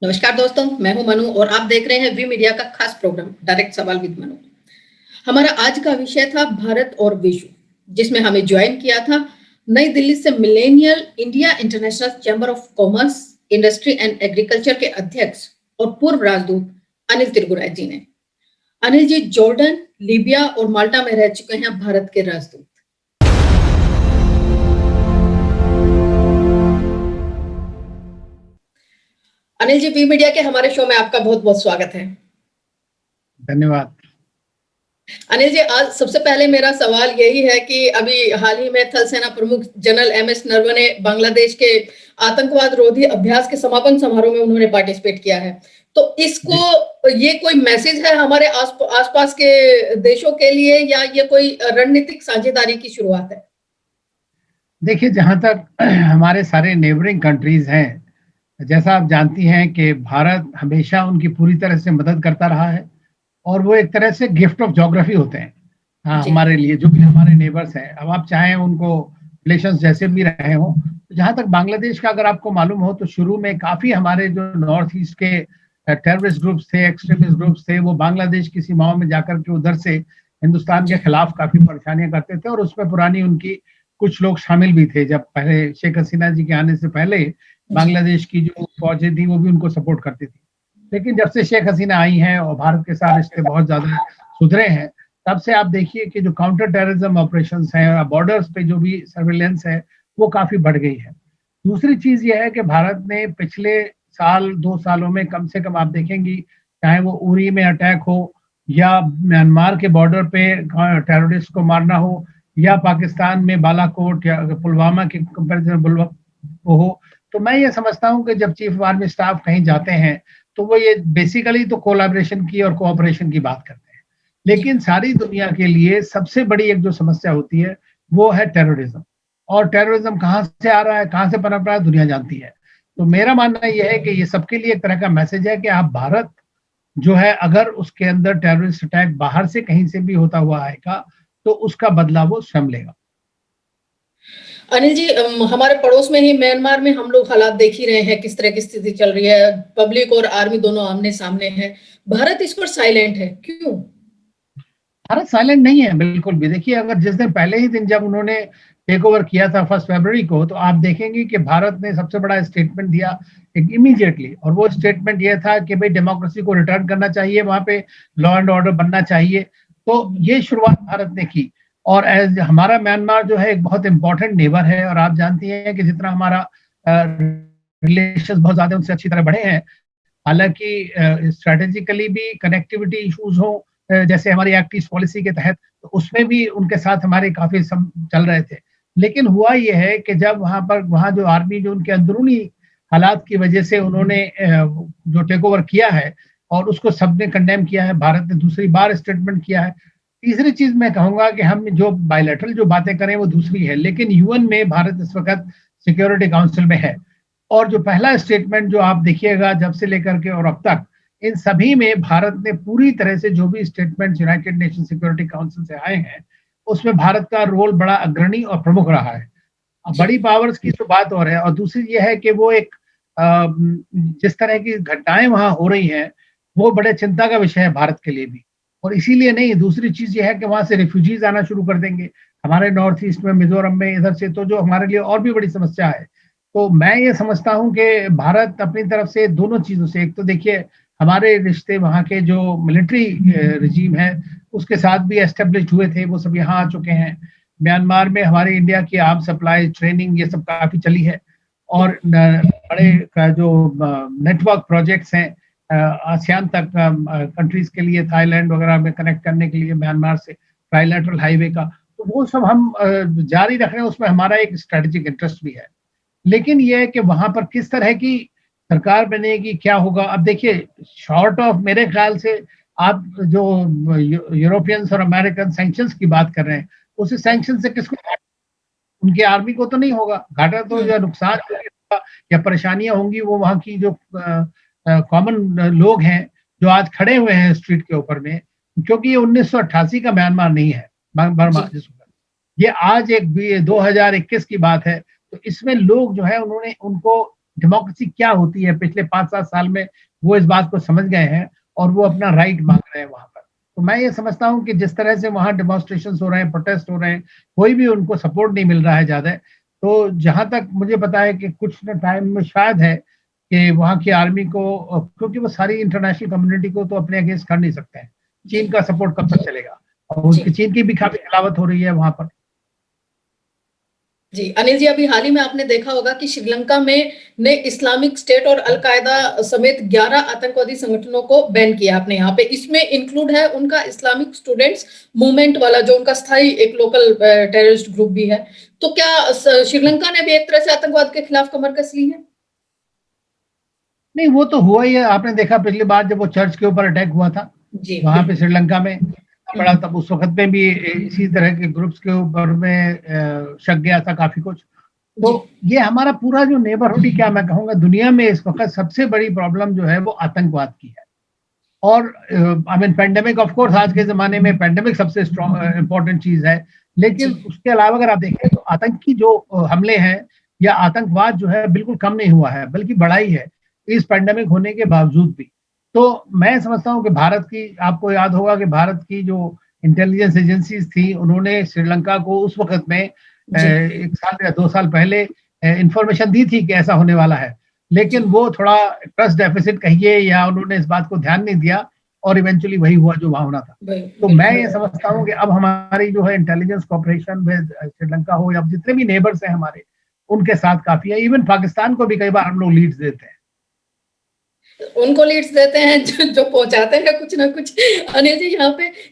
नमस्कार दोस्तों, मैं हूं मनु और आप देख रहे हैं वी मीडिया का खास प्रोग्राम डायरेक्ट सवाल विद मनु। हमारा आज का विषय था भारत और विश्व, जिसमें हमें ज्वाइन किया था नई दिल्ली से millennial India international chamber of commerce, industry and agriculture के अध्यक्ष और पूर्व राजदूत अनिल तिरुगुराय जी ने। अनिल जी जॉर्डन, लीबिया और माल्टा में रह चुके हैं भारत के राजदूत। अनिल जी, वी मीडिया के हमारे शो में आपका बहुत बहुत स्वागत है। धन्यवाद। अनिल जी, आज सबसे पहले मेरा सवाल यही है कि अभी हाल ही में थल सेना प्रमुख जनरल एमएस नरवणे बांग्लादेश के आतंकवाद रोधी अभ्यास के समापन समारोह में उन्होंने पार्टिसिपेट किया है, तो इसको ये कोई मैसेज है हमारे आसपास के देशों के लिए या ये कोई रणनीतिक साझेदारी की शुरुआत है? देखिए, जहाँ तक हमारे सारे नेबरिंग कंट्रीज हैं, जैसा आप जानती हैं कि भारत हमेशा उनकी पूरी तरह से मदद करता रहा है और वो एक तरह से गिफ्ट ऑफ ज्योग्राफी होते हैं। हाँ, हमारे लिए जो भी हमारे नेबर्स हैं, अब आप चाहें उनको रिलेशंस जैसे भी रहे हों, तो जहाँ तक बांग्लादेश का अगर आपको मालूम हो तो शुरू में काफी हमारे जो नॉर्थ ईस्ट के टेररिस्ट ग्रुप्स थे, एक्सट्रीमिस्ट ग्रुप्स थे, वो बांग्लादेश की सीमाओं में जाकर के उधर से हिंदुस्तान के खिलाफ काफी परेशानियां करते थे और उसमें पुरानी उनकी कुछ लोग शामिल भी थे। जब पहले शेख हसीना जी के आने से पहले बांग्लादेश की जो फौजें थी वो भी उनको सपोर्ट करती थी, लेकिन जब से शेख हसीना आई हैं और भारत के साथ रिश्ते बहुत ज्यादा सुधरे हैं, तब से आप देखिए कि जो काउंटर टेररिज्म ऑपरेशंस हैं, बॉर्डर्स पे जो भी सर्विलेंस है, वो काफी बढ़ गई है। दूसरी चीज ये है कि भारत ने पिछले साल 2 सालों में कम से कम आप देखेंगी, चाहे वो उरी में अटैक हो या म्यांमार के बॉर्डर पे टेररिस्ट को मारना हो या पाकिस्तान में बालाकोट या पुलवामा के कंपेरिजन हो, तो मैं ये समझता हूँ कि जब चीफ ऑफ आर्मी स्टाफ कहीं जाते हैं तो वो ये बेसिकली तो कोलैबोरेशन की और कोऑपरेशन की बात करते हैं, लेकिन सारी दुनिया के लिए सबसे बड़ी एक जो समस्या होती है वो है टेररिज्म। और टेररिज्म कहाँ से आ रहा है, कहाँ से पनप रहा है, दुनिया जानती है। तो मेरा मानना यह है कि ये सबके लिए एक तरह का मैसेज है कि आप भारत जो है, अगर उसके अंदर टेररिस्ट अटैक बाहर से कहीं से भी होता हुआ आएगा तो उसका बदला वो स्वयं लेगा। अनिल जी, हमारे पड़ोस में ही म्यांमार में हम लोग हालात देख ही रहे हैं, किस तरह की स्थिति चल रही है। पब्लिक और आर्मी दोनों आमने सामने है। भारत इस पर साइलेंट है, क्यों? भारत साइलेंट नहीं है बिल्कुल भी। देखिए, अगर जिस दिन पहले ही दिन जब उन्होंने टेक ओवर किया था 1 फरवरी को, तो आप देखेंगे कि भारत ने सबसे बड़ा स्टेटमेंट दिया इमीडिएटली, और वो स्टेटमेंट ये था कि भाई डेमोक्रेसी को रिटर्न करना चाहिए, वहां पे लॉ एंड ऑर्डर बनना चाहिए। तो ये शुरुआत भारत ने की। और एज हमारा म्यांमार जो है एक बहुत इंपॉर्टेंट नेबर है, और आप जानती हैं कि जितना हमारा रिलेशन बहुत ज्यादा उनसे अच्छी तरह बढ़े हैं, हालांकि स्ट्रेटेजिकली भी कनेक्टिविटी इश्यूज हो, जैसे हमारी एक्ट ईस्ट पॉलिसी के तहत, तो उसमें भी उनके साथ हमारे काफी चल रहे थे। लेकिन हुआ ये है कि जब वहां जो आर्मी जो उनके अंदरूनी हालात की वजह से उन्होंने जो टेक ओवर किया है, और उसको सबने कंडेम किया है, भारत ने दूसरी बार स्टेटमेंट किया है। तीसरी चीज मैं कहूंगा कि हम जो बायलैटरल जो बातें करें वो दूसरी है, लेकिन यूएन में भारत इस वक्त सिक्योरिटी काउंसिल में है, और जो पहला स्टेटमेंट जो आप देखिएगा जब से लेकर के और अब तक, इन सभी में भारत ने पूरी तरह से जो भी statement United nation security council से आए हैं, उसमें भारत का रोल बड़ा अग्रणी और प्रमुख रहा है। अब बड़ी पावर्स की तो बात और है, और दूसरी ये है कि वो एक जिस तरह की घटनाएं वहां हो रही हैं, वो बड़े चिंता का विषय है भारत के लिए भी। और इसीलिए नहीं, दूसरी चीज ये है कि वहां से रिफ्यूजीज आना शुरू कर देंगे हमारे नॉर्थ ईस्ट में, मिजोरम में, इधर से, तो जो हमारे लिए और भी बड़ी समस्या है। तो मैं ये समझता हूं कि भारत अपनी तरफ से दोनों चीजों से, एक तो देखिए हमारे रिश्ते वहाँ के जो मिलिट्री रिजीम है उसके साथ भी एस्टेब्लिश हुए थे, वो सब यहाँ आ चुके हैं। म्यांमार में हमारे इंडिया की आर्म सप्लाई, ट्रेनिंग, ये सब काफी चली है। और बड़े जो नेटवर्क प्रोजेक्ट्स हैं आसियान तक कंट्रीज के लिए, थाईलैंड वगैरह में कनेक्ट करने के लिए म्यांमार से ट्राइलेटरल हाईवे का, तो वो सब हम जारी रख रहे हैं। उसमें हमारा एक स्ट्रेटेजिक इंटरेस्ट भी है। लेकिन ये है कि वहां पर किस तरह की सरकार बनेगी, क्या होगा। अब देखिए, शॉर्ट ऑफ मेरे ख्याल से आप जो यूरोपियंस और अमेरिकन सैंक्शंस की बात कर रहे हैं, उस सैंक्शन से किसको, उनकी आर्मी को तो नहीं होगा घाटा, तो या नुकसान होगा या परेशानियां होंगी, वो वहां की जो कॉमन लोग हैं जो आज खड़े हुए हैं स्ट्रीट के ऊपर में, क्योंकि ये 1988 का म्यांमार नहीं है, बर्मा जिसको, ये आज एक 2021 की बात है। तो इसमें लोग जो है उन्होंने उनको डेमोक्रेसी क्या होती है पिछले 5-7 साल में वो इस बात को समझ गए हैं और वो अपना राइट मांग रहे हैं वहां पर। तो मैं ये समझता हूँ कि जिस तरह से वहाँ डेमोन्स्ट्रेशन हो रहे हैं, प्रोटेस्ट हो रहे हैं, कोई भी उनको सपोर्ट नहीं मिल रहा है ज्यादा। तो जहां तक मुझे पता है कि कुछ न टाइम में शायद है कि वहाँ की आर्मी को, क्योंकि वो सारी इंटरनेशनल कम्युनिटी को तो अपने अगेंस्ट कर नहीं सकते हैं, चीन का सपोर्ट कब तक चलेगा, और उनकी चीन की भी काफी खिलाफत हो रही है वहां पर। जी अनिल जी, अभी हाल ही में आपने देखा होगा कि श्रीलंका में ने इस्लामिक स्टेट और अल कायदा समेत 11 आतंकवादी संगठनों को बैन किया आपने यहाँ पे। इसमें इंक्लूड है उनका इस्लामिक स्टूडेंट्स मूवमेंट वाला, जो उनका स्थायी एक लोकल टेररिस्ट ग्रुप भी है। तो क्या श्रीलंका ने भी एक तरह से आतंकवाद के खिलाफ कमर कस ली है? नहीं, वो तो हुआ ही है। आपने देखा पिछली बार जब वो चर्च के ऊपर अटैक हुआ था जी वहां पे श्रीलंका में बड़ा, तब उस वक्त में भी इसी तरह के ग्रुप्स के ऊपर में शक गया था काफी कुछ। तो ये हमारा पूरा जो नेबरहुड ही क्या मैं कहूँगा, दुनिया में इस वक्त सबसे बड़ी प्रॉब्लम जो है वो आतंकवाद की है। और I mean pandemic, of course आज के जमाने में पेंडेमिक सबसे स्ट्रॉन्ग इंपॉर्टेंट चीज है, लेकिन उसके अलावा अगर आप देखें तो आतंकी जो हमले हैं या आतंकवाद जो है बिल्कुल कम नहीं हुआ है, बल्कि बढ़ा ही है इस पेंडेमिक होने के बावजूद भी। तो मैं समझता हूँ कि भारत की, आपको याद होगा कि भारत की जो इंटेलिजेंस एजेंसीज थी उन्होंने श्रीलंका को उस वक्त में 1 साल या 2 साल पहले इंफॉर्मेशन दी थी कि ऐसा होने वाला है, लेकिन वो थोड़ा ट्रस्ट डेफिसिट कहिए या उन्होंने इस बात को ध्यान नहीं दिया और इवेंचुअली वही हुआ जो वहां होना था। तो मैं ये समझता हूँ कि अब हमारी जो है इंटेलिजेंस कॉपरेशन में श्रीलंका हो या जितने भी नेबर्स हैं हमारे, उनके साथ काफी है। इवन पाकिस्तान को भी कई बार हम लोग लीड्स देते हैं, उनको लीड्स देते हैं जो पहुंचाते हैं कुछ ना कुछ। अनिल जी,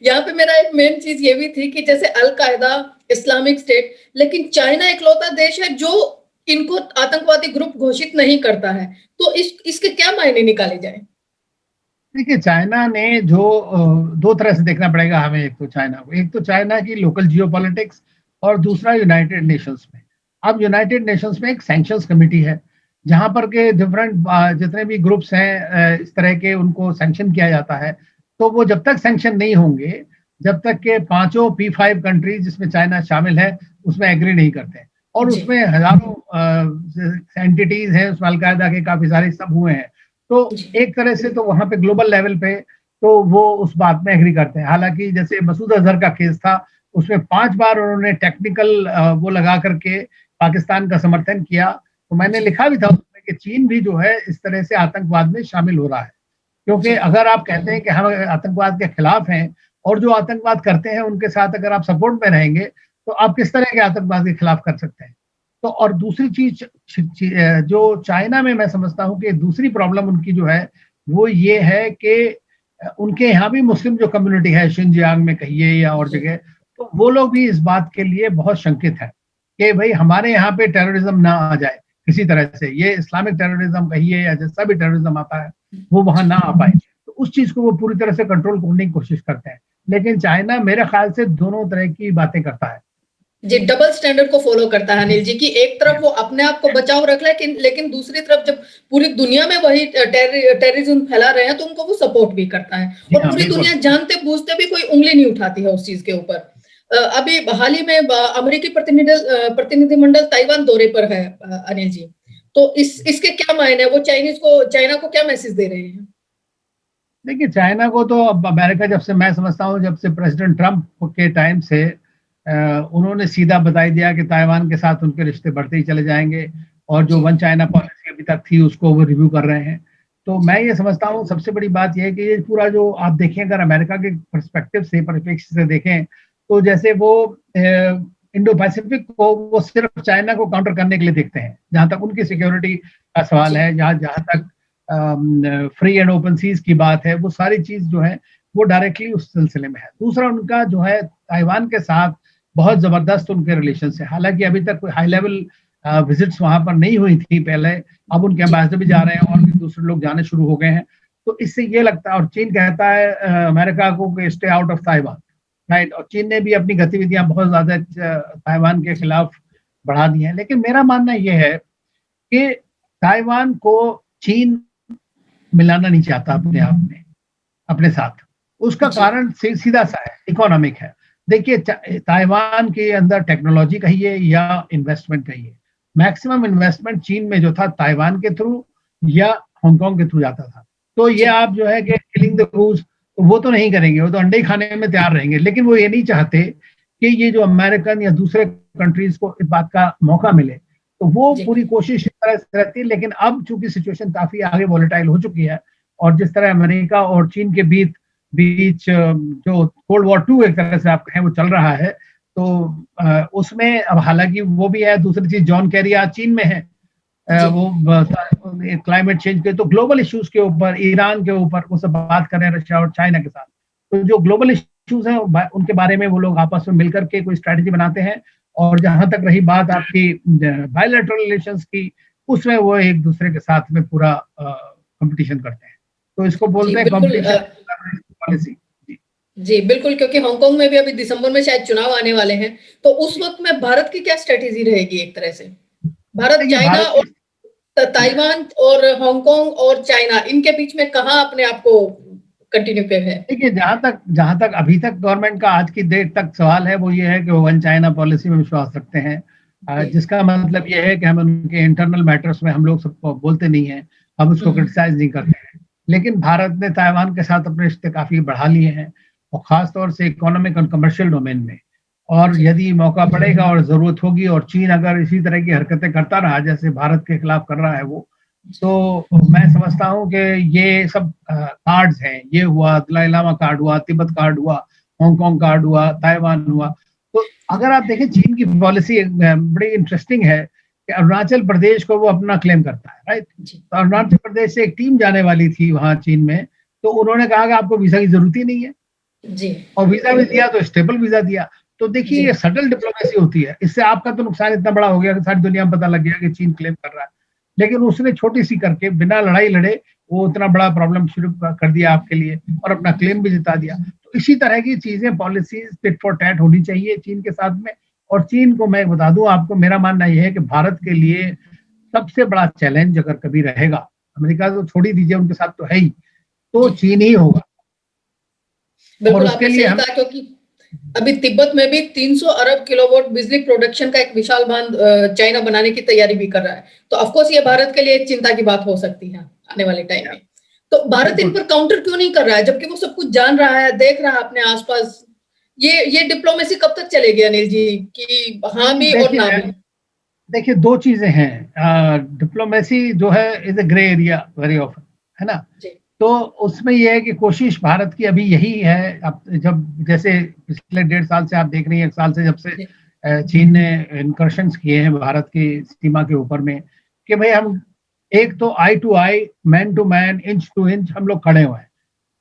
यहाँ पे मेरा एक मेन चीज ये भी थी कि जैसे अल कायदा, इस्लामिक स्टेट, लेकिन चाइना इकलौता देश है जो इनको आतंकवादी ग्रुप घोषित नहीं करता है। तो इसके क्या मायने निकाले जाए? देखिए चाइना ने जो दो तरह से देखना पड़ेगा हमें, एक तो चाइना को, एक तो चाइना की लोकल जियोपॉलिटिक्स और दूसरा यूनाइटेड नेशंस में। अब यूनाइटेड नेशंस में एक सैंक्शंस कमेटी है जहां पर के डिफरेंट जितने भी ग्रुप्स हैं इस तरह के, उनको सैंक्शन किया जाता है। तो वो जब तक सैंक्शन नहीं होंगे, जब तक के पांचों P5 कंट्रीज जिसमें चाइना शामिल है उसमें एग्री नहीं करते, और उसमें हजारों एंटिटीज हैं, उसमें अलकायदा के काफी सारे सब हुए हैं। तो एक तरह से तो वहां पे ग्लोबल लेवल पे तो वो उस बात में एग्री करते हैं। हालांकि जैसे मसूद अजहर का केस था, उसमें 5 बार उन्होंने टेक्निकल वो लगा करके पाकिस्तान का समर्थन किया। तो मैंने लिखा भी था उसमें कि चीन भी जो है इस तरह से आतंकवाद में शामिल हो रहा है, क्योंकि अगर आप कहते हैं कि हम आतंकवाद के खिलाफ हैं और जो आतंकवाद करते हैं उनके साथ अगर आप सपोर्ट में रहेंगे तो आप किस तरह के आतंकवाद के खिलाफ कर सकते हैं। तो और दूसरी चीज जो चाइना में मैं समझता हूँ कि दूसरी प्रॉब्लम उनकी जो है वो ये है कि उनके यहाँ भी मुस्लिम जो कम्युनिटी है शिनजियांग में कहिए या और जगह, तो वो लोग भी इस बात के लिए बहुत शंकित है कि भाई हमारे यहाँ पे टेररिज्म ना आ जाए किसी तरह से, ये इस्लामिक टेररिज्म कहिए या जैसा भी टेररिज्म आता है वो वहां ना आ पाए। तो उस चीज को वो पूरी तरह से कंट्रोल करने की कोशिश करते हैं। लेकिन चाइना मेरे ख्याल से दोनों तरह की बातें करता है जी, डबल स्टैंडर्ड को फॉलो करता है अनिल जी, कि एक तरफ वो अपने आप को बचाव रख रहा है, लेकिन दूसरी तरफ जब पूरी दुनिया में वही टेररिज्म फैला रहे हैं तो उनको वो सपोर्ट भी करता है, और पूरी दुनिया जानते बूझते भी कोई उंगली नहीं उठाती है उस चीज के ऊपर। अभी हाल ही में अमेरिकी प्रतिनिधिमंडल ताइवान दौरे पर है अनिल जी, तो इसके क्या मायने है? वो चाइना को क्या मैसेज दे रहे हैं? देखिए चाइना को तो अब अमेरिका, जब से मैं समझता हूँ जब से प्रेसिडेंट ट्रंप के टाइम से उन्होंने सीधा बता दिया कि ताइवान के साथ उनके रिश्ते बढ़ते ही चले जाएंगे, और जो वन चाइना पॉलिसी अभी तक थी उसको वो रिव्यू कर रहे हैं। तो मैं ये समझता हूँ सबसे बड़ी बात यह है कि ये पूरा जो आप देखें, अगर अमेरिका के पर्सपेक्टिव से, परिप्रेक्ष्य से देखें, तो जैसे वो इंडो पैसिफिक को वो सिर्फ चाइना को काउंटर करने के लिए देखते हैं जहां तक उनकी सिक्योरिटी का सवाल है, जहां तक फ्री एंड ओपन सीज की बात है, वो सारी चीज जो है वो डायरेक्टली उस सिलसिले में है। दूसरा उनका जो है ताइवान के साथ बहुत जबरदस्त उनके रिलेशन है। हालांकि अभी तक कोई हाई लेवल विजिट्स वहां पर नहीं हुई थी पहले, अब उनके एम्बेसडर भी जा रहे हैं और भी दूसरे लोग जाने शुरू हो गए हैं। तो इससे ये लगता है, और चीन कहता है अमेरिका को कि stay out of Taiwan, right, और चीन ने भी अपनी गतिविधियां बहुत ज्यादा ताइवान के खिलाफ बढ़ा दी हैं। लेकिन मेरा मानना यह है कि ताइवान को चीन मिलाना नहीं चाहता अपने आप में, अपने साथ। उसका कारण सीधा सा है, इकोनॉमिक है। देखिए ताइवान के अंदर टेक्नोलॉजी कहिए या इन्वेस्टमेंट कहिए, मैक्सिमम इन्वेस्टमेंट चीन में जो था ताइवान के थ्रू या हांगकांग के थ्रू जाता था। तो ये जी आप जो है कि किलिंग द गूस वो तो नहीं करेंगे, वो तो अंडे ही खाने में तैयार रहेंगे, लेकिन वो ये नहीं चाहते कि ये जो अमेरिकन या दूसरे कंट्रीज को इस बात का मौका मिले। तो वो जी पूरी कोशिश इस तरह से रहती है, लेकिन अब चूंकि सिचुएशन काफी आगे वॉलेटाइल हो चुकी है और जिस तरह अमेरिका और चीन के बीच बीच जो कोल्ड वॉर 2 एक तरह से आप कहें वो चल रहा है, तो उसमें अब हालांकि वो भी है, दूसरी चीज जॉन कैरी आज चीन में है, जी वो क्लाइमेट चेंज के तो ग्लोबल इश्यूज के ऊपर, ईरान के ऊपर वो सब बात कर रहे हैं रशिया और चाइना के साथ। तो जो ग्लोबल इश्यूज हैं उनके बारे में वो लोग आपस में मिलकर के कोई स्ट्रैटेजी बनाते हैं। और जहां तक रही बात आपकी बायलैटरल रिलेशंस की, उसमें वो एक दूसरे के साथ में पूरा कंपटीशन करते हैं। तो इसको जी बोलते हैं बिल्कुल कंपटीशन पॉलिसी। जी बिल्कुल, क्योंकि हांगकांग में भी अभी दिसंबर में शायद चुनाव आने वाले हैं, तो उस वक्त में भारत की क्या स्ट्रेटेजी रहेगी एक तरह से? भारत देखिए चाइना भारत और ताइवान और हांगकांग और चाइना, इनके बीच में कहाँ अपने आप को कंटिन्यू पे है? देखिए जहां तक अभी तक गवर्नमेंट का आज की डेट तक सवाल है, वो ये है कि वो वन चाइना पॉलिसी में विश्वास रखते हैं, जी जिसका मतलब ये है कि हम उनके इंटरनल मैटर्स में हम लोग सबको बोलते नहीं हैं, हम उसको क्रिटिसाइज नहीं करते हैं। लेकिन भारत ने ताइवान के साथ अपने रिश्ते काफी बढ़ा लिए हैं, और खास तौर से इकोनॉमिक और कमर्शियल डोमेन में। और जी यदि मौका पड़ेगा और जरूरत होगी और चीन अगर इसी तरह की हरकतें करता रहा जैसे भारत के खिलाफ कर रहा है वो, तो मैं समझता हूँ कि ये सब कार्ड्स हैं, ये हुआ दलाई लामा कार्ड हुआ, तिब्बत कार्ड हुआ, हांगकांग कार्ड हुआ, ताइवान हुआ। तो अगर आप देखें चीन की पॉलिसी बड़ी इंटरेस्टिंग है कि अरुणाचल प्रदेश को वो अपना क्लेम करता है, राइट। जी तो अरुणाचल प्रदेश से एक टीम जाने वाली थी वहां चीन में, तो उन्होंने कहा कि आपको वीजा की जरूरत ही नहीं है, जी और वीजा भी दिया तो स्टेबल वीजा दिया। तो देखिए जी ये सटल डिप्लोमेसी होती है, इससे आपका तो नुकसान इतना बड़ा हो गया कि सारी दुनिया में पता लग गया कि चीन क्लेम कर रहा है, लेकिन उसने छोटी सी करके बिना लड़ाई लड़े वो उतना बड़ा प्रॉब्लम शुरू कर दिया आपके लिए और अपना क्लेम भी जिता दिया। तो इसी तरह की चीजें, पॉलिसीज टिट फॉर टैट होनी चाहिए चीन के साथ में। और चीन को मैं बता दूं आपको, मेरा मानना यह है कि भारत के लिए सबसे बड़ा चैलेंज अगर कभी रहेगा, अमेरिका तो छोड़ दीजिए, उनके साथ तो है ही, तो जी चीन ही होगा। और बिल्कुल उसके आपने लिए सही हम कहा, क्योंकि अभी तिब्बत में भी 300 अरब किलोवाट बिजली प्रोडक्शन का एक विशाल बांध चाइना बनाने की तैयारी भी कर रहा है। तो ऑफ कोर्स ये भारत के लिए एक चिंता की बात हो सकती है आने वाले टाइम में। तो भारत इन बिल्कुल पर काउंटर क्यों नहीं कर रहा है, जबकि वो सब कुछ जान रहा है, देख रहा है अपने आसपास? ये डिप्लोमेसी कब तक चलेगी अनिल जी, कि हाँ भी और ना देखिए भी? देखिए दो चीजें हैं, डिप्लोमेसी जो है is a grey area very often, है ना। जी तो उसमें यह है कि कोशिश भारत की अभी यही है, अब जब जैसे पिछले 1.5 साल से आप देख रही हैं, 1 साल से जब से जी चीन ने इनकर्शंस किए हैं भारत की सीमा के ऊपर में, कि भाई हम एक तो eye to eye, man to man, inch to inch हम लोग खड़े हुए हैं।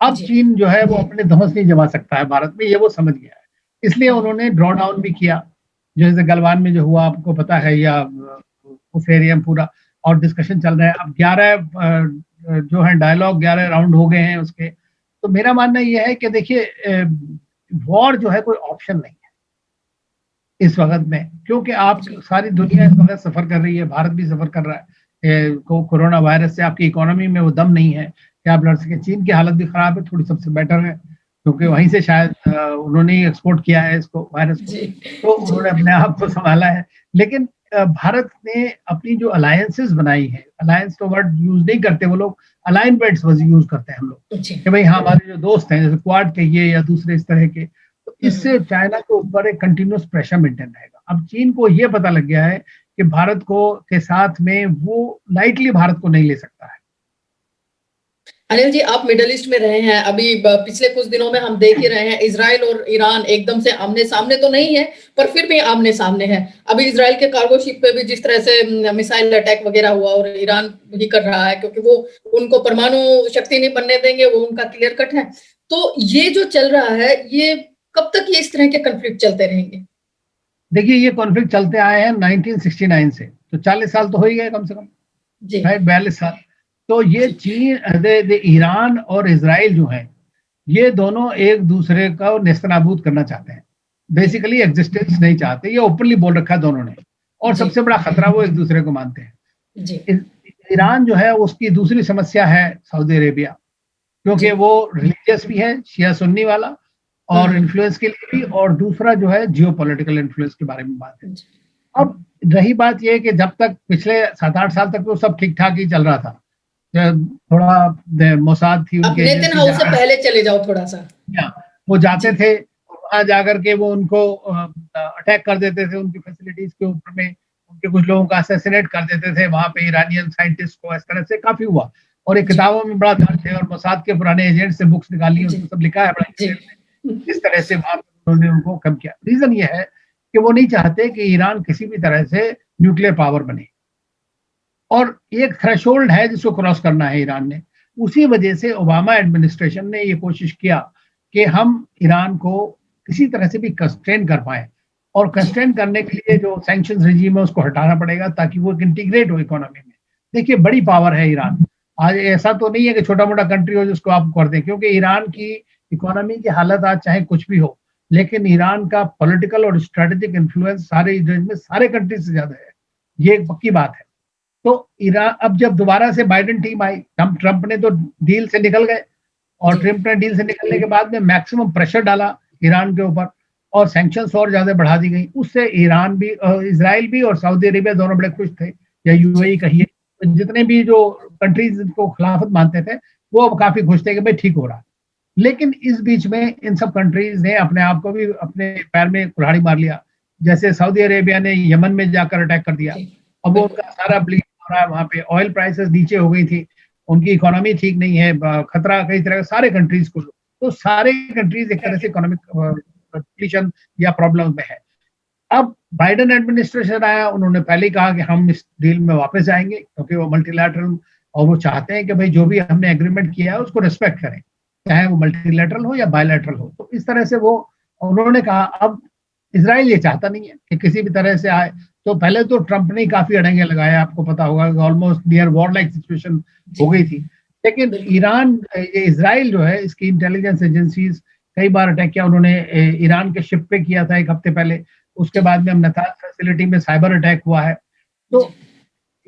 अब जी चीन जो है वो अपने धौंस नहीं जमा सकता है भारत में, ये वो समझ गया है, इसलिए हम्म, उन्होंने ड्रॉ डाउन भी किया, जैसे गलवान में जो हुआ आपको पता है, या उस एरिया में पूरा और डिस्कशन चल रहा है। अब 11 जो है डायलॉग, 11 राउंड हो गए हैं उसके। तो मेरा मानना यह है कि देखिए वॉर जो है कोई ऑप्शन नहीं है इस वक्त में, क्योंकि आप जी सारी दुनिया इस वक्त सफर कर रही है, भारत भी सफर कर रहा है। कोरोना वायरस से आपकी इकोनॉमी में वो दम नहीं है कि आप लड़ सके। चीन की हालत भी खराब है, थोड़ी सबसे बेटर है, क्योंकि वहीं से शायद उन्होंने ही एक्सपोर्ट किया है इसको, वायरस को, जी तो जी उन्होंने अपने आप को संभाला है। लेकिन भारत ने अपनी जो अलायंसेस बनाई है, अलायंस तो वर्ड यूज नहीं करते वो लोग, अलाइनमेंट्स यूज करते हैं हम लोग, जी कि भाई हाँ हमारे जो दोस्त हैं, जैसे क्वाड कहिए या दूसरे इस तरह के, तो इससे चाइना के ऊपर एक कंटिन्यूस प्रेशर मेंटेन रहेगा। अब चीन को ये पता लग गया है कि भारत को के साथ में वो लाइटली भारत को नहीं ले सकता है। अनिल जी, आप मिडल ईस्ट में रहे हैं, अभी पिछले कुछ दिनों में हम देख ही रहे हैं, इजराइल और ईरान एकदम से आमने सामने तो नहीं है, पर फिर भी आमने सामने है। अभी इजराइल के कार्गो शिप पे भी जिस तरह से मिसाइल अटैक वगैरह हुआ, और ईरान ही कर रहा है, क्योंकि वो उनको परमाणु शक्ति नहीं बनने देंगे, वो उनका क्लियर कट है। तो ये जो चल रहा है, ये कब तक ये इस तरह के कन्फ्लिक्ट चलते रहेंगे? देखिए ये कॉन्फ्लिक्ट चलते आए हैं 1969 से, तो 40 साल तो हो ही गए कम से कम, जी राइट, 42 साल। तो ये जी चीन ईरान और इसराइल जो है, ये दोनों एक दूसरे का नेस्तनाबूद करना चाहते हैं, जी बेसिकली एग्जिस्टेंस नहीं चाहते, ये ओपनली बोल रखा है दोनों ने। और जी सबसे बड़ा खतरा वो एक दूसरे को मानते हैं। जी ईरान जो है उसकी दूसरी समस्या है सऊदी अरेबिया, जी क्योंकि वो रिलीजियस भी है, शिया सुन्नी वाला, और हम्म इन्फ्लुएंस के लिए भी, और दूसरा जो है जियो पॉलिटिकल इन्फ्लुएंस के बारे में बात है। जी अब रही बात ये कि जब तक पिछले 7-8 साल तक तो सब ठीक-ठाक ही चल रहा था। थोड़ा मोसाद थी आप उनकी नेतन एजेंसी हाउस से जहाँ पहले चले जाओ थोड़ा सा। वो जाते जी थे, वहाँ जाकर के वो उनको अटैक कर देते थे उनकी फैसिलिटीज़ के ऊपर में, उनके कुछ लोगों को असैसिनेट कर देते थे वहाँ पे ईरानियन साइंटिस्ट को, इस तरह से काफ़ी हुआ। और ये जी किताबों में बड़ा दर्ज है और मोसाद के पुराने एजेंट से बुक्स निकाली हैं, जी उसमें सब लिखा है बड़ा जी डिटेल में, किस तरह से वहाँ पे उन्होंने उनको कम किया। रीज़न ये है कि वो नहीं चाहते कि ईरान किसी भी तरह से न्यूक्लियर पावर बने। और एक थ्रेशोल्ड है जिसको क्रॉस करना है ईरान ने। उसी वजह से ओबामा एडमिनिस्ट्रेशन ने ये कोशिश किया कि हम ईरान को किसी तरह से भी कंस्ट्रेन कर पाएँ और जी कंस्ट्रेन करने के लिए जो सैंक्शंस रेजिम है उसको हटाना पड़ेगा ताकि वो एक इंटीग्रेट हो इकोनॉमी में। देखिए बड़ी पावर है ईरान। आज ऐसा तो नहीं है कि छोटा-मोटा कंट्री हो जिसको आप कर दें क्योंकि ईरान की इकोनॉमी की हालत आज चाहे कुछ भी हो, लेकिन ईरान का पॉलिटिकल और स्ट्रैटेजिक इन्फ्लुएंस सारे रीजन में सारे कंट्री से ज़्यादा है। ये एक पक्की बात है। तो ईरान अब जब दोबारा से बाइडेन टीम आई, ट्रंप ने तो डील से निकल गए और जी ट्रंप ने डील से निकलने के बाद में मैक्सिमम प्रेशर डाला ईरान के ऊपर और सैंक्शंस और ज्यादा बढ़ा दी गई। उससे ईरान भी, इजराइल भी और सऊदी अरेबिया दोनों बड़े खुश थे, या जी यूएई कहिए, जितने भी जो कंट्रीज को खिलाफत मानते थे वो अब काफी खुश थे कि भाई ठीक हो रहा। लेकिन इस बीच में इन सब कंट्रीज ने अपने आप को भी अपने पैर में कुल्हाड़ी मार लिया। जैसे सऊदी अरेबिया ने यमन में जाकर अटैक कर दिया। जी अब वो बिल्कुल उनका सारा ब्लीड हो रहा है वहाँ पे, ऑयल प्राइसेस नीचे हो गई थी, उनकी इकोनॉमी ठीक नहीं है, खतरा कई तरह का सारे कंट्रीज को। तो सारे कंट्रीज एक तरह से इकोनॉमिक कंडीशन या प्रॉब्लम में है। अब बाइडेन एडमिनिस्ट्रेशन आया, उन्होंने पहले ही कहा कि हम इस डील में वापस आएंगे क्योंकि वो मल्टीलैटरल और वो चाहते हैं कि भाई जो भी हमने एग्रीमेंट किया है उसको रिस्पेक्ट करें, चाहे वो मल्टीलैटरल हो या बायलैटरल हो। तो इस तरह से वो उन्होंने कहा। अब इजराइल ये चाहता नहीं है कि किसी भी तरह से आए। तो पहले तो ट्रंप ने काफी अड़ंगे लगाए, आपको पता होगा almost near war like situation जी हो गई थी। लेकिन बिल्कुल ईरान, ये इजराइल जो है, इसकी इंटेलिजेंस एजेंसीज कई बार अटैक किया उन्होंने। ईरान के शिप पे किया था एक हफ्ते पहले, उसके जी बाद में नाताज फैसिलिटी में साइबर अटैक हुआ है। तो जी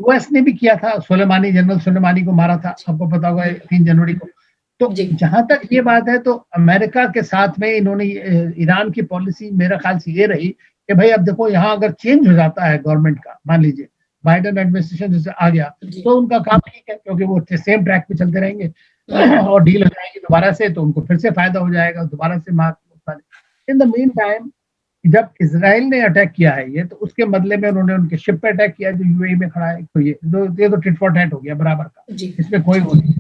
यूएस ने भी किया था, सुलेमानी, जनरल सुलेमानी को मारा था, आपको पता होगा बिल्कुल 3 जनवरी को। तो जी जहां तक ये बात है तो अमेरिका के साथ में इन्होंने ईरान की पॉलिसी मेरा ख्याल से ये रही कि भाई अब देखो यहाँ अगर चेंज हो जाता है गवर्नमेंट का, मान लीजिए बाइडेन एडमिनिस्ट्रेशन जैसे आ गया, जी तो उनका काम ठीक है क्योंकि वो सेम ट्रैक पे चलते रहेंगे हम्म और डील हो जाएगी दोबारा से, तो उनको फिर से फायदा हो जाएगा दोबारा से mark. In the mean time जब इसराइल ने अटैक किया है ये, तो उसके बदले में उन्होंने उनके शिप पे अटैक किया जो यूएई में खड़ा है। तो ये तो टिट फॉर टैट हो गया बराबर का, जी इसमें कोई वो नहीं।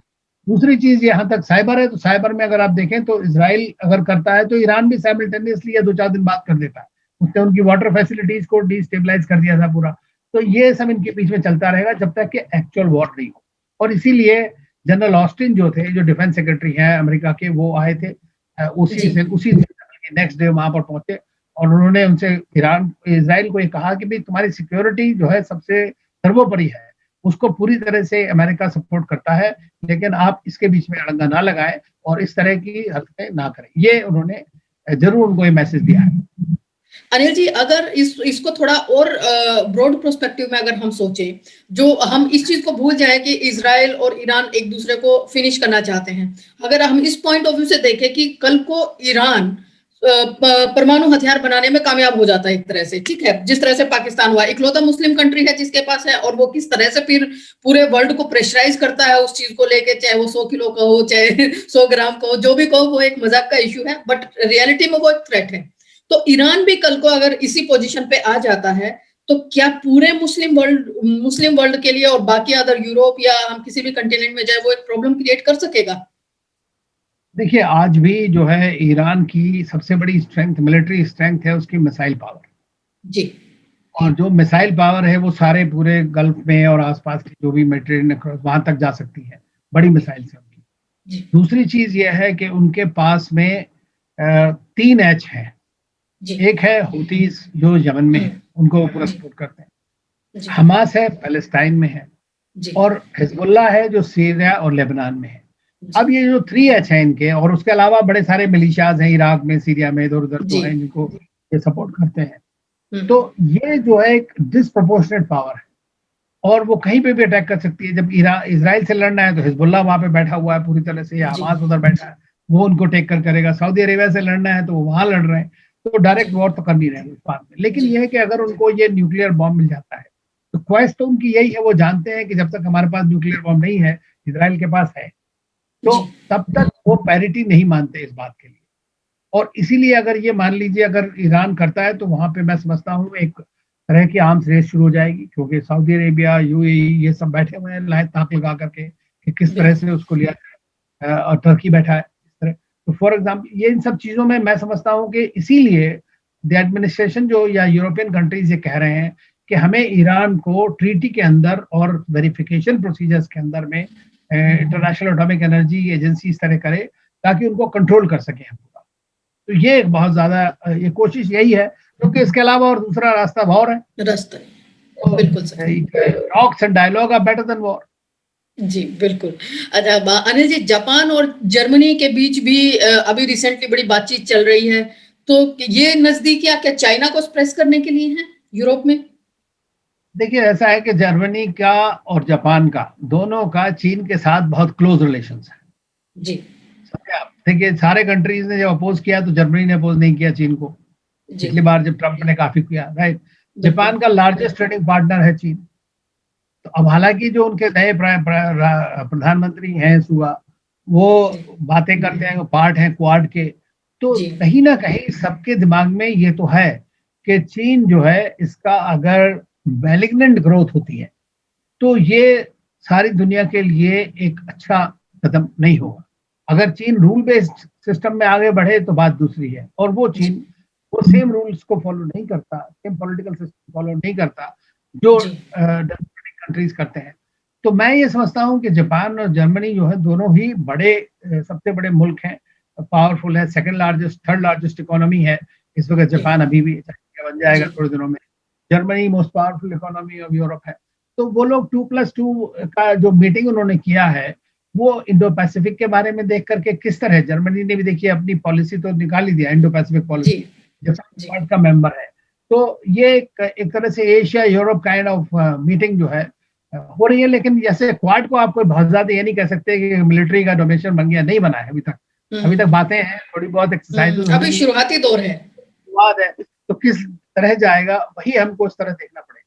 दूसरी चीज यहाँ तक साइबर है, तो साइबर में अगर आप देखें तो इसराइल अगर करता है तो ईरान भी साइमल्टेनियसली या 2-4 दिन बाद कर देता है। उसने उनकी वाटर फैसिलिटीज को डिस्टेबलाइज कर दिया था पूरा। तो ये सब इनके बीच में चलता रहेगा जब तक कि एक्चुअल वॉर नहीं हो। और इसीलिए जनरल ऑस्टिन जो थे, जो डिफेंस सेक्रेटरी हैं अमेरिका के, वो आए थे उसी नेक्स्ट डे वहां पर पहुंचे और उन्होंने उनसे इसराइल को ये कहा कि भाई तुम्हारी सिक्योरिटी जो है सबसे सर्वोपरि है, उसको पूरी तरह से अमेरिका सपोर्ट करता है, लेकिन आप इसके बीच में अड़ंगा ना लगाएं और इस तरह की हरकतें ना करें। ये उन्होंने जरूर उनको ये मैसेज दिया है। अनिल जी, अगर इसको थोड़ा और ब्रॉड प्रोस्पेक्टिव में अगर हम सोचें, जो हम इस चीज को भूल जाए कि इजराइल और ईरान एक दूसरे को फिनिश करना चाहते हैं, अगर हम इस पॉइंट ऑफ व्यू से देखें कि कल को ईरान परमाणु हथियार बनाने में कामयाब हो जाता है एक तरह से, ठीक है, जिस तरह से पाकिस्तान हुआ, इकलौता मुस्लिम कंट्री है जिसके पास है, और वो किस तरह से फिर पूरे वर्ल्ड को प्रेशराइज करता है उस चीज को लेके, चाहे वो 100 किलो का हो, चाहे 100 ग्राम का हो, जो भी कहो, वो एक मजाक का इश्यू है, बट रियलिटी में वो एक थ्रेट है। तो ईरान भी कल को अगर इसी पोजीशन पे आ जाता है, तो क्या पूरे मुस्लिम वर्ल्ड के लिए और बाकी अदर यूरोप या हम किसी भी कंटिनेंट में जाए, वो एक प्रॉब्लम क्रिएट कर सकेगा? देखिए आज भी जो है ईरान की सबसे बड़ी स्ट्रेंथ, मिलिट्री स्ट्रेंथ है उसकी मिसाइल पावर। जी और जो मिसाइल पावर है वो सारे पूरे गल्फ में और आसपास की जो भी मेडिटेरेनियन वहां तक जा सकती है, बड़ी मिसाइल से उनकी। जी दूसरी चीज ये है कि उनके पास में 3 H है। जी एक है हूतीज जो यमन में है, उनको पूरा जी सपोर्ट करते हैं। जी हमास है, पैलेस्टाइन में है, जी और हिजबुल्लाह है जो सीरिया और लेबनान में है। जी अब ये जो 3H है इनके, और उसके अलावा बड़े सारे मिलिशियाज हैं इराक में, सीरिया में, इधर उधर जो जी है जिनको ये सपोर्ट करते हैं। तो हम्म ये जो है एक डिसप्रोपोर्शनेट पावर है और वो कहीं पे भी अटैक कर सकती है। जब इसराइल से लड़ना है तो हिजबुल्लाह वहां पे बैठा हुआ है पूरी तरह से, या जी हमास उधर बैठा है, वो उनको टेक कर करेगा। सऊदी अरेबिया से लड़ना है तो वो वहां लड़ रहे हैं। तो डायरेक्ट वॉर तो कर नहीं रहे इस बात में, लेकिन जी यह है कि अगर उनको ये न्यूक्लियर बॉम्ब मिल जाता है तो ख्वाहिश तो उनकी यही है, वो जानते हैं कि जब तक हमारे पास न्यूक्लियर बॉम्ब नहीं है, इजराइल के पास है, तो जी तब तक वो पैरिटी नहीं मानते इस बात के लिए। और इसीलिए अगर ये मान लीजिए अगर ईरान करता है तो वहां पे मैं समझता हूँ एक तरह की आर्म्स रेस शुरू हो जाएगी, क्योंकि सऊदी अरेबिया, यूएई ये सब बैठे हुए हैं लाए ताक लगा करके कि किस तरह बिल्कुल से उसको लिया जाए। और टर्की बैठा है इस तरह। तो फॉर एग्जाम्पल ये इन सब चीजों में मैं समझता हूँ कि इसीलिए द एडमिनिस्ट्रेशन जो या यूरोपियन कंट्रीज ये कह रहे हैं कि हमें ईरान को ट्रीटी के अंदर और वेरिफिकेशन प्रोसीजर्स के अंदर में इंटरनेशनल एटॉमिक एनर्जी एजेंसी इस तरह करे ताकि उनको कंट्रोल कर सके हम पूरा। तो ये एक बहुत ज्यादा ये कोशिश यही है, क्योंकि इसके अलावा और दूसरा रास्ता वॉर है। रास्ता है, तो बिल्कुल सही। Talks and dialogue are better than war. जी, बिल्कुल। अच्छा अनिल जी, जापान और जर्मनी के बीच भी अभी रिसेंटली बड़ी बातचीत चल रही है, तो ये नजदीकियां क्या चाइना को स्प्रेस करने के लिए हैं यूरोप में? देखिए ऐसा है कि जर्मनी का और जापान का दोनों का चीन के साथ बहुत क्लोज रिलेशंस है। जी समझे आप? देखिए सारे कंट्रीज ने जब अपोज किया तो जर्मनी ने अपोज नहीं किया चीन को। जी पिछली बार जब ट्रम्प ने काफी किया, राइट। बिल्कुल जापान का लार्जेस्ट ट्रेडिंग पार्टनर है चीन। तो अब हालांकि जो उनके नए प्रधानमंत्री हैं सुगा, वो जी बातें करते हैं, पार्ट हैं क्वाड के, तो जी कहीं ना कहीं सबके दिमाग में ये तो है कि चीन जो है इसका अगर मैलिग्नेंट ग्रोथ होती है तो ये सारी दुनिया के लिए एक अच्छा कदम नहीं होगा। अगर चीन रूल बेस्ड सिस्टम में आगे बढ़े तो बात दूसरी है, और वो जी चीन वो सेम रूल्स को फॉलो नहीं करता, सेम पॉलिटिकल सिस्टम फॉलो नहीं करता जो जी डेमोक्रेटिक कंट्रीज करते हैं। तो मैं ये समझता हूँ कि जापान और जर्मनी जो है दोनों ही बड़े सबसे बड़े मुल्क हैं, पावरफुल है, second largest third largest economy है इस वक्त जी जापान, अभी भी बन जाएगा जी थोड़े दिनों में। Germany most powerful economy of Europe है। तो वो लोग 2+2 का जो मीटिंग उन्होंने किया है वो इंडो पैसिफिक के बारे में देख करके किस तरह, जर्मनी ने भी देखिए अपनी पॉलिसी तो निकाल ही दिया, इंडो पैसिफिक जी पॉलिसी, जब जी क्वाड का मेंबर है। तो ये एक तरह से Asia Europe kind of meeting जो है हो रही है। लेकिन जैसे क्वाड को आप कोई बहुत ज्यादा ये नहीं कह सकते कि मिलिट्री का डोमेशन बन गया, नहीं बना है अभी तक। अभी तक हम्म बातें हैं, थोड़ी बहुत एक्सरसाइजेज हो अभी रही शुरुआती दौर है। है, तो किस तरह जाएगा वही हमको उस तरह देखना पड़ेगा।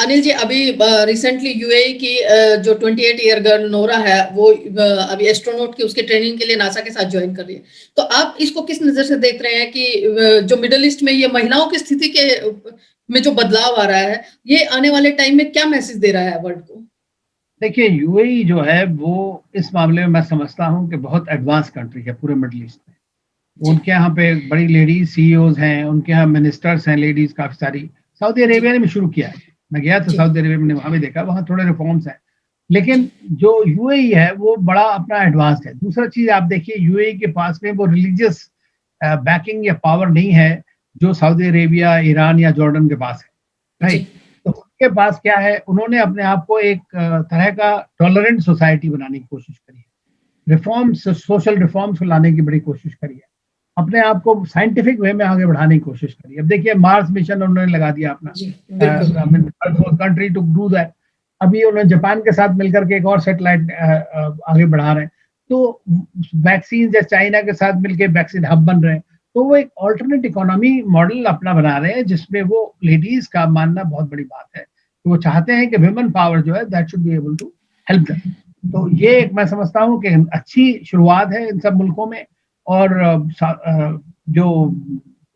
अनिल जी, अभी रिसेंटली यूएई की जो 28 ईयर गर्ल नोरा है, वो अभी एस्ट्रोनॉट की उसकी ट्रेनिंग के लिए नासा के साथ ज्वाइन कर रही है। तो आप इसको किस नजर से देख रहे हैं कि जो मिडिल ईस्ट में ये महिलाओं की स्थिति के में जो बदलाव आ रहा है, ये आने वाले टाइम में क्या मैसेज दे रहा है वर्ल्ड को? देखिए यूएई जो है वो इस मामले में मैं समझता हूँ कि बहुत एडवांस कंट्री है पूरे मिडिल ईस्ट में। जी उनके यहाँ पे बड़ी लेडीज सीईओज हैं, उनके यहाँ मिनिस्टर्स हैं लेडीज काफी सारी। सऊदी जी अरेबिया ने भी शुरू किया है, मैं गया था जी सऊदी अरेबिया में, वहां भी देखा, वहां थोड़े रिफॉर्म्स हैं। लेकिन जी जो यूएई है वो बड़ा अपना एडवांस है। दूसरा चीज आप देखिए यूएई के पास में वो रिलीजियस बैकिंग या पावर नहीं है जो सऊदी अरेबिया, ईरान या जॉर्डन के पास है, जी राइट। तो उनके पास क्या है, उन्होंने अपने आप को एक तरह का टॉलरेंट सोसाइटी बनाने की कोशिश करी है, रिफॉर्म्स, सोशल रिफॉर्म्स को लाने की बड़ी कोशिश करी है, अपने आप को साइंटिफिक वे में आगे बढ़ाने की कोशिश करी। अब देखिए मार्स मिशन उन्होंने लगा दिया अपना, जी बिल्कुल कंट्री टू डू दैट। अभी उन्होंने जापान के साथ मिलकर के एक और सैटेलाइट आगे बढ़ा रहे हैं। तो वैक्सीन या चाइना के साथ मिलकर वैक्सीन हब बन रहे हैं। तो वो एक ऑल्टरनेट इकोनॉमी मॉडल अपना बना रहे हैं जिसमें वो लेडीज का मानना बहुत बड़ी बात है। तो वो चाहते हैं कि वुमेन पावर जो है that should be able to help them. तो ये एक मैं समझता हूँ कि अच्छी शुरुआत है इन सब मुल्कों में। और जो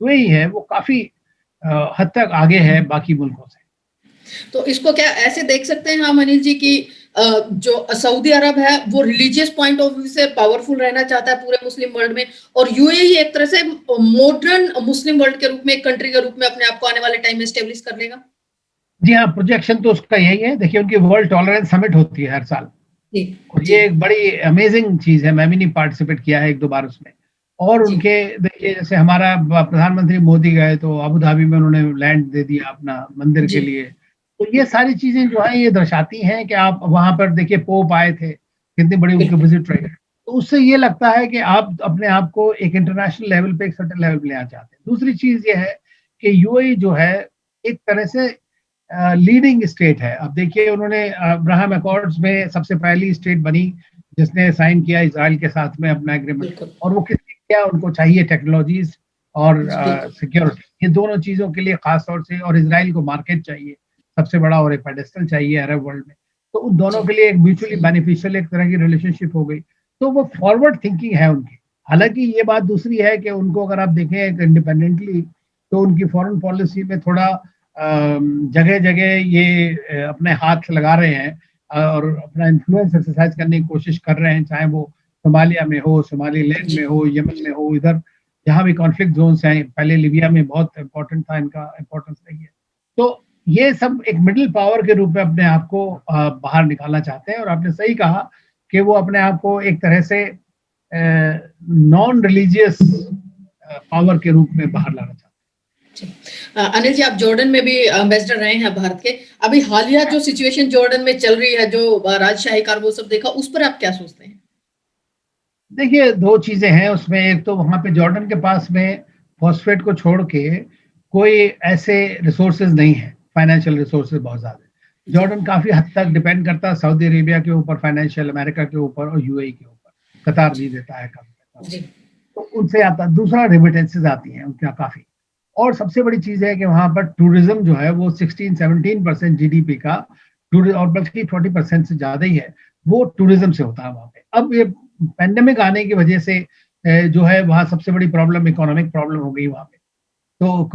यूएई है वो काफी हद तक आगे है बाकी मुल्कों से। तो इसको क्या ऐसे देख सकते हैं हम अनिल जी की जो सऊदी अरब है वो रिलीजियस पॉइंट ऑफ व्यू से पावरफुल रहना चाहता है पूरे मुस्लिम वर्ल्ड में, और यूएई एक तरह से मॉडर्न मुस्लिम वर्ल्ड के रूप में, एक कंट्री के रूप में अपने आप को आने वाले टाइम में स्टेब्लिश कर लेगा? जी हाँ, प्रोजेक्शन तो उसका यही है। देखिए उनकी वर्ल्ड टॉलरेंस समिट होती है हर साल, जी और जी ये एक बड़ी अमेजिंग चीज है। मैं भी नहीं पार्टिसिपेट किया है, 1-2 बार उसमें। और जी उनके देखिए जैसे हमारा प्रधानमंत्री मोदी गए तो अबू धाबी में उन्होंने लैंड दे दिया अपना मंदिर के जी लिए। तो ये सारी चीजें जो है ये दर्शाती हैं कि आप वहां पर देखिए पोप आए थे, कितनी बड़ी उनकी बिल्कुल विजिट रही। तो उससे ये लगता है कि आप अपने आप को एक इंटरनेशनल लेवल पे एक सर्टेन लेवल पे ले आना चाहते हैं। दूसरी चीज ये है कि यूएई जो है एक तरह से लीडिंग स्टेट है। अब देखिए उन्होंने अब्राहम अकॉर्ड्स में सबसे पहली स्टेट बनी जिसने साइन किया इसराइल के साथ में अपना एग्रीमेंट। बिल्कुल और वो किसकी क्या उनको चाहिए टेक्नोलॉजीज और जी सिक्योरिटी, ये दोनों चीजों के लिए खास तौर से, और इसराइल को मार्केट चाहिए सबसे बड़ा और एक पेडेस्टल चाहिए अरब वर्ल्ड में, तो उन दोनों जी के लिए एक म्यूचुअली बेनिफिशियल एक तरह की रिलेशनशिप हो गई। तो वो फॉरवर्ड थिंकिंग है उनकी। हालांकि ये बात दूसरी है कि उनको अगर आप देखें इंडिपेंडेंटली, तो उनकी फॉरेन पॉलिसी में थोड़ा जगह जगह ये अपने हाथ लगा रहे हैं और अपना इन्फ्लुएंस एक्सरसाइज करने की कोशिश कर रहे हैं, चाहे वो सोमालिया में हो, सोमालीलैंड जी में हो, यमन में हो, इधर जहाँ भी कॉन्फ्लिक्ट जोन्स हैं, पहले लीबिया में बहुत इंपॉर्टेंट था, इनका इंपॉर्टेंस रही है। तो ये सब एक मिडिल पावर के रूप में अपने आप को बाहर निकालना चाहते हैं, और आपने सही कहा कि वो अपने आप को एक तरह से नॉन रिलीजियस पावर के रूप में बाहर लाना चाहते जी। अनिल जी, आप जॉर्डन में भी एम्बेसडर रहे हैं भारत के। अभी हालिया जो सिचुएशन जॉर्डन में चल रही है, जो राजशाही कार वो सब देखा, उस पर आप क्या सोचते हैं? हैं। देखिए, दो चीजें हैं उसमें। एक तो वहां पे जॉर्डन के पास में फॉस्फेट को छोड़ के कोई ऐसे रिसोर्सेज नहीं है, फाइनेंशियल रिसोर्सेज बहुत ज्यादा है। जी जॉर्डन काफी हद तक डिपेंड करता है सऊदी अरेबिया के ऊपर, फाइनेंशियल अमेरिका के ऊपर और यूएई के ऊपर। कतार जी भी देता है काफी पैसा, जी तो उनसे आता। दूसरा, रेमिटेंसेज आती हैं उनका काफी। और सबसे बड़ी चीज है कि वहां पर टूरिज्म जो है वो 16-17% जीडीपी का, और बल्कि 20% से ज्यादा ही है, वो टूरिज्म से होता है वहां पे। अब ये पेंडेमिक आने की वजह से जो है वहाँ सबसे बड़ी प्रॉब्लम इकोनॉमिक प्रॉब्लम हो गई वहाँ पे। तो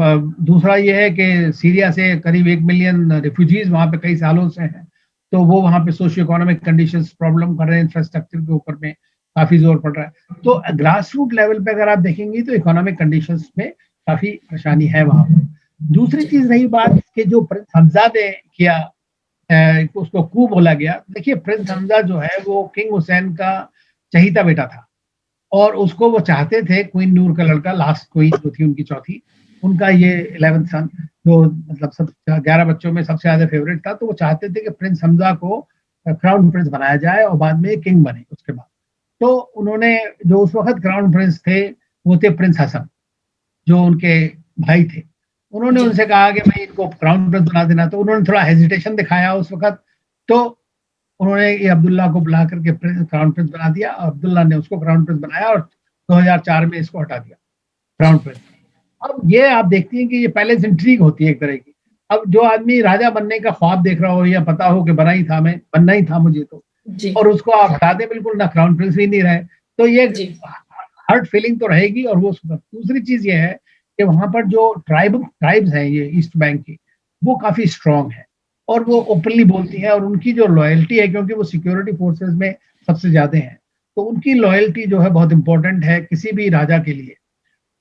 दूसरा ये है कि सीरिया से करीब 1 मिलियन रिफ्यूजीज वहाँ पे कई सालों से हैं, तो वो वहाँ पे सोशियो इकोनॉमिक कंडीशंस प्रॉब्लम कर रहे हैं, इंफ्रास्ट्रक्चर के ऊपर में काफी जोर पड़ रहा है। तो ग्रास रूट लेवल पे अगर आप देखेंगे तो इकोनॉमिक कंडीशंस में काफी परेशानी है वहाँ पर। दूसरी जी चीज रही बात कि जो प्रिंस हमजा ने किया, उसको कू बोला गया। देखिए, प्रिंस जी हमजा जो है वो किंग हुसैन का चहीता बेटा था, और उसको वो चाहते थे, क्वीन नूर का लड़का, लास्ट क्वीन जो थी उनकी चौथी, उनका ये 11th सन, जो मतलब सब 11 बच्चों में सबसे ज्यादा फेवरेट था। तो वो चाहते थे कि प्रिंस हमजा को क्राउन प्रिंस बनाया जाए और बाद में किंग बने उसके बाद। तो उन्होंने, जो उस वक्त क्राउन प्रिंस थे वो थे प्रिंस हसन, जो उनके भाई थे। उन्होंने जी उनसे कहा कि भाई इनको क्राउन प्रिंस बना देना, तो उन्होंने थोड़ा हेजिटेशन दिखाया उस वक्त। तो उन्होंने ये अब्दुल्ला को बुला करके क्राउन प्रिंस बना दिया, अब्दुल्ला ने उसको क्राउन प्रिंस बनाया, और 2004 में इसको हटा दिया क्राउन प्रिंस। अब ये आप देखती हैं कि ये पहले से इंट्रीग होती है एक तरह की। अब जो आदमी राजा बनने का ख्वाब देख रहा हो, या पता हो कि बना ही था, मैं बनना ही था मुझे, तो जी और उसको आप हटा दें बिल्कुल, ना क्राउन प्रिंस भी नहीं रहे, तो ये जी हर्ट फीलिंग तो रहेगी। और वो दूसरी चीज ये है कि वहां पर जो ट्राइब्स हैं ये ईस्ट बैंक की, वो काफी स्ट्रांग है, और वो जी ओपनली बोलती हैं, और उनकी जो लॉयल्टी है, क्योंकि वो सिक्योरिटी फोर्सेस में सबसे ज्यादा हैं, तो उनकी लॉयल्टी जो है बहुत इंपॉर्टेंट है किसी भी राजा के लिए।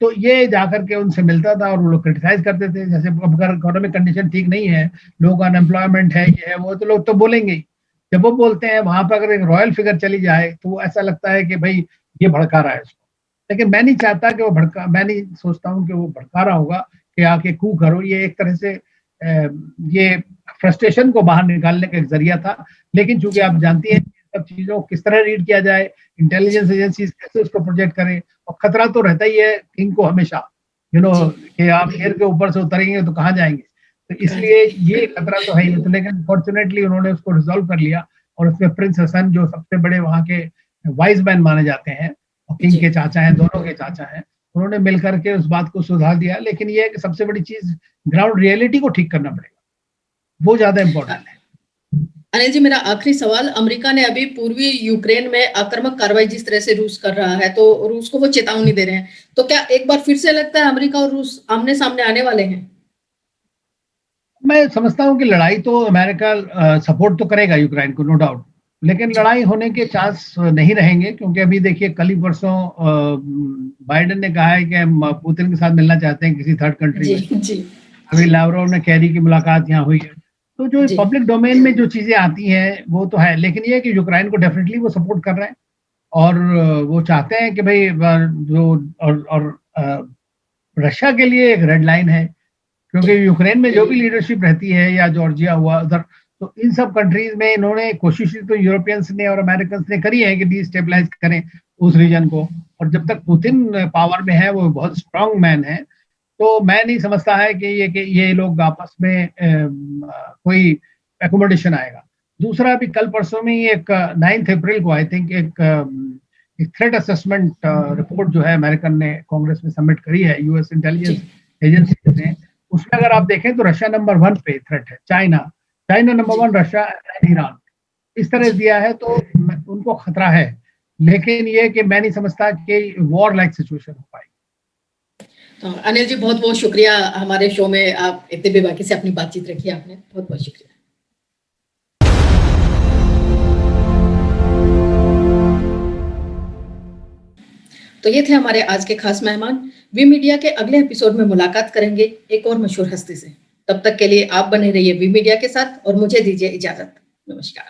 तो ये जाकर के उनसे मिलता था, और वो लोग क्रिटिसाइज करते थे। जैसे अब अगर इकोनॉमिक कंडीशन ठीक नहीं है, लोगों का अनएम्प्लॉयमेंट है, ये है वो, तो लोग तो बोलेंगे ही। जब वो बोलते हैं, वहां पर अगर एक रॉयल फिगर चली जाए, तो वो ऐसा लगता है कि भाई ये भड़का रहा है इसको। लेकिन मैं नहीं चाहता कि वो भड़का, मैं नहीं सोचता हूँ कि वो भड़का रहा होगा कि आके कू करो। ये एक तरह से ये फ्रस्ट्रेशन को बाहर निकालने का एक जरिया था। लेकिन चूंकि जी आप जानती हैं सब चीजों को किस तरह रीड किया जाए, इंटेलिजेंस एजेंसीज कैसे उसको प्रोजेक्ट करें, और खतरा तो रहता ही है किंग को हमेशा, जी कि आप एयर के ऊपर से उतरेंगे तो कहाँ जाएंगे। तो कहा इसलिए जाए ये खतरा तो है ही। तो लेकिन फॉर्चुनेटली उन्होंने उसको रिजॉल्व कर लिया, और उसमें प्रिंस हसन, जो सबसे बड़े वहाँ के वाइज मैन माने जाते हैं, और किंग जी के चाचा हैं, दोनों के चाचा हैं, उन्होंने मिलकर के उस बात को सुधार दिया। लेकिन ये है कि सबसे बड़ी चीज ग्राउंड रियलिटी को ठीक करना पड़ेगा, वो ज्यादा इंपॉर्टेंट है। अनिल जी, मेरा आखिरी सवाल, अमेरिका ने अभी पूर्वी यूक्रेन में आक्रामक कार्रवाई जिस तरह से रूस कर रहा है, तो रूस को वो चेतावनी दे रहे हैं, तो क्या एक बार फिर से लगता है अमेरिका और रूस आमने सामने आने वाले हैं? मैं समझता हूँ कि लड़ाई तो अमेरिका सपोर्ट तो करेगा यूक्रेन को, नो डाउट। लेकिन जी लड़ाई होने के चांस नहीं रहेंगे, क्योंकि अभी देखिए कल ही परसों बाइडेन ने कहा है कि हम पुतिन के साथ मिलना चाहते हैं किसी थर्ड कंट्री जी में। जी अभी लावरोव ने कैरी की मुलाकात यहाँ हुई है। तो जो जी पब्लिक डोमेन में जो चीजें आती हैं वो तो है, लेकिन ये है कि यूक्रेन को डेफिनेटली वो सपोर्ट कर रहे हैं, और वो चाहते हैं कि भाई जो, और रशिया के लिए एक रेड लाइन है, जी क्योंकि यूक्रेन में जो भी लीडरशिप रहती है, या जॉर्जिया हुआ उधर, तो इन सब कंट्रीज में इन्होंने कोशिश तो यूरोपियंस ने और अमेरिकन ने करी है कि डिस्टेबलाइज करें उस रीजन को। और जब तक पुतिन पावर में है, वो बहुत स्ट्रांग मैन है, तो मैं नहीं समझता है कि ये लोग आपस में कोई एकोमोडेशन आएगा। दूसरा, अभी कल परसों में ही एक 9 अप्रैल को आई थिंक एक एक थ्रेट असेसमेंट रिपोर्ट जो है अमेरिकन ने कांग्रेस में सबमिट करी है, यूएस इंटेलिजेंस एजेंसी ने, उसमें अगर आप देखें तो रशिया नंबर 1 पे थ्रेट है, China number 1, Russia and Iran, इस तरह दिया है तो उनको खतरा है। लेकिन ये कि मैं नहीं समझता कि वॉर लाइक सिचुएशन हो पाएगी। तो अनिल जी, बहुत बहुत शुक्रिया, हमारे शो में आप इतने बेबाकी से अपनी बातचीत रखी आपने, बहुत बहुत शुक्रिया। तो ये थे हमारे आज के खास मेहमान। वी मीडिया के अगले एपिसोड में मुलाकात करेंगे एक और मशहूर हस्ती से। तब तक के लिए आप बने रहिए वी मीडिया के साथ और मुझे दीजिए इजाजत। नमस्कार।